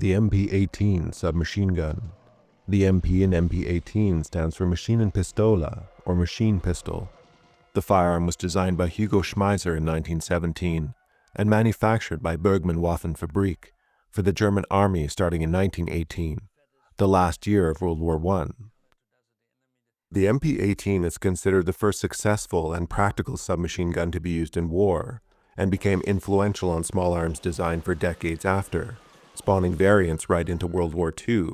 The MP-18 submachine gun. The MP in MP-18 stands for Machine and Pistola, or machine pistol. The firearm was designed by Hugo Schmeisser in 1917 and manufactured by Bergmann Waffenfabrik for the German army starting in 1918, the last year of World War I. The MP-18 is considered the first successful and practical submachine gun to be used in war, and became influential on small arms design for decades after, spawning variants right into World War II.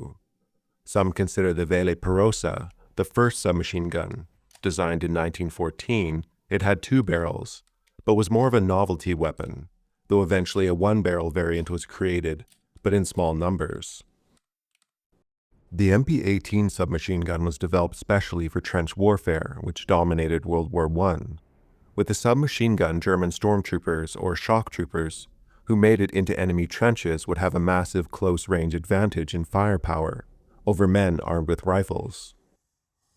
Some consider the Vele Perosa the first submachine gun. Designed in 1914, it had 2 barrels, but was more of a novelty weapon, though eventually a 1-barrel variant was created, but in small numbers. The MP-18 submachine gun was developed specially for trench warfare, which dominated World War I. With the submachine gun, German stormtroopers, or shock troopers, who made it into enemy trenches would have a massive close-range advantage in firepower over men armed with rifles.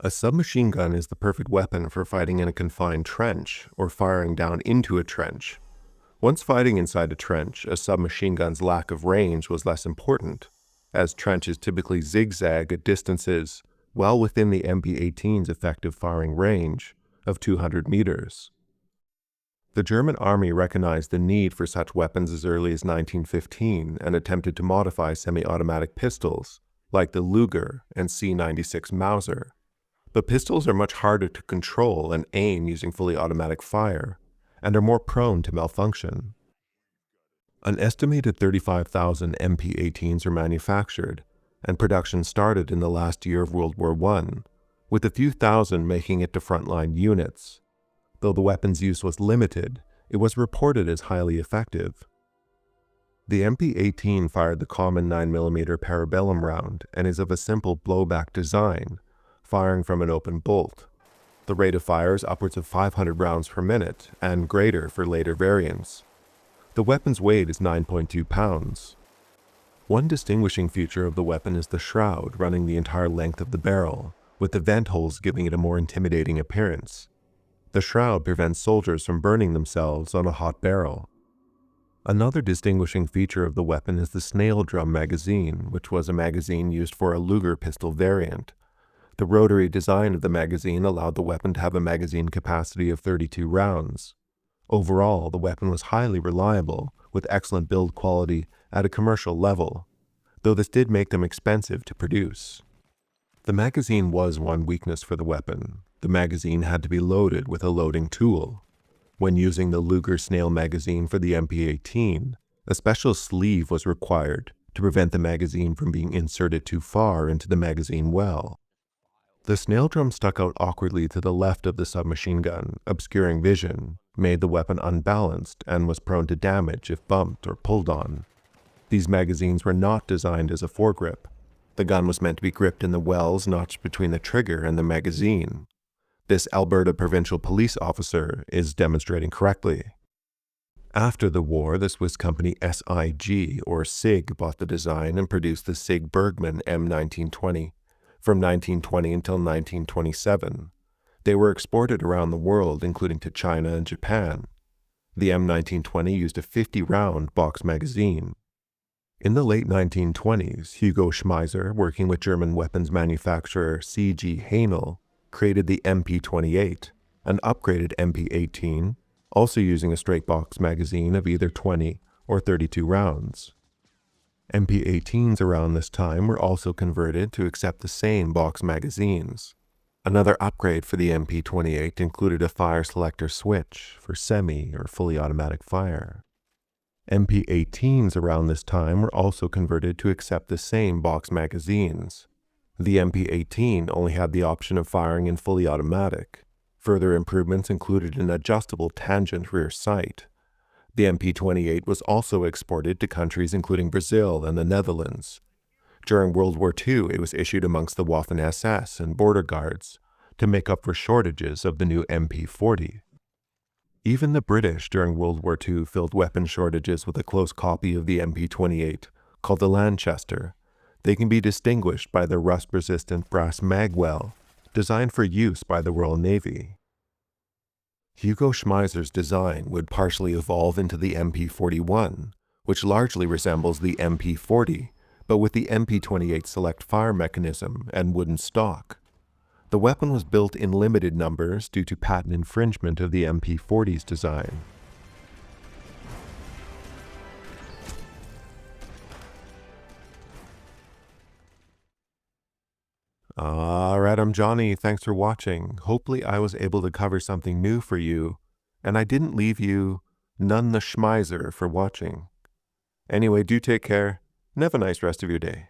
A submachine gun is the perfect weapon for fighting in a confined trench or firing down into a trench. Once fighting inside a trench, a submachine gun's lack of range was less important, as trenches typically zigzag at distances well within the MP-18's effective firing range of 200 meters. The German army recognized the need for such weapons as early as 1915 and attempted to modify semi-automatic pistols like the Luger and C-96 Mauser. But pistols are much harder to control and aim using fully automatic fire, and are more prone to malfunction. An estimated 35,000 MP-18s are manufactured, and production started in the last year of World War I, with a few thousand making it to frontline units. Though the weapon's use was limited, it was reported as highly effective. The MP-18 fired the common 9mm parabellum round and is of a simple blowback design, firing from an open bolt. The rate of fire is upwards of 500 rounds per minute and greater for later variants. The weapon's weight is 9.2 pounds. One distinguishing feature of the weapon is the shroud running the entire length of the barrel, with the vent holes giving it a more intimidating appearance. The shroud prevents soldiers from burning themselves on a hot barrel. Another distinguishing feature of the weapon is the snail drum magazine, which was a magazine used for a Luger pistol variant. The rotary design of the magazine allowed the weapon to have a magazine capacity of 32 rounds. Overall, the weapon was highly reliable, with excellent build quality at a commercial level, though this did make them expensive to produce. The magazine was one weakness for the weapon. The magazine had to be loaded with a loading tool. When using the Luger snail magazine for the MP-18, a special sleeve was required to prevent the magazine from being inserted too far into the magazine well. The snail drum stuck out awkwardly to the left of the submachine gun, obscuring vision, made the weapon unbalanced, and was prone to damage if bumped or pulled on. These magazines were not designed as a foregrip. The gun was meant to be gripped in the wells notched between the trigger and the magazine. This Alberta provincial police officer is demonstrating correctly. After the war, the Swiss company SIG, or SIG, bought the design and produced the SIG Bergmann M1920. From 1920 until 1927. They were exported around the world, including to China and Japan. The M1920 used a 50-round box magazine. In the late 1920s, Hugo Schmeisser, working with German weapons manufacturer C.G. Haenel, created the MP-28, an upgraded MP-18, also using a straight box magazine of either 20 or 32 rounds. MP-18s around this time were also converted to accept the same box magazines. Another upgrade for the MP-28 included a fire selector switch for semi or fully automatic fire. MP-18s around this time were also converted to accept the same box magazines. The MP-18 only had the option of firing in fully automatic. Further improvements included an adjustable tangent rear sight. The MP-28 was also exported to countries including Brazil and the Netherlands. During World War II, it was issued amongst the Waffen-SS and border guards to make up for shortages of the new MP-40. Even the British during World War II filled weapon shortages with a close copy of the MP-28, called the Lanchester. They can be distinguished by their rust-resistant brass magwell, designed for use by the Royal Navy. Hugo Schmeisser's design would partially evolve into the MP-41, which largely resembles the MP-40, but with the MP-28 select fire mechanism and wooden stock. The weapon was built in limited numbers due to patent infringement of the MP-40's design. Alright, I'm Johnny. Thanks for watching. Hopefully I was able to cover something new for you, and I didn't leave you none the schmizer for watching. Anyway, do take care, and have a nice rest of your day.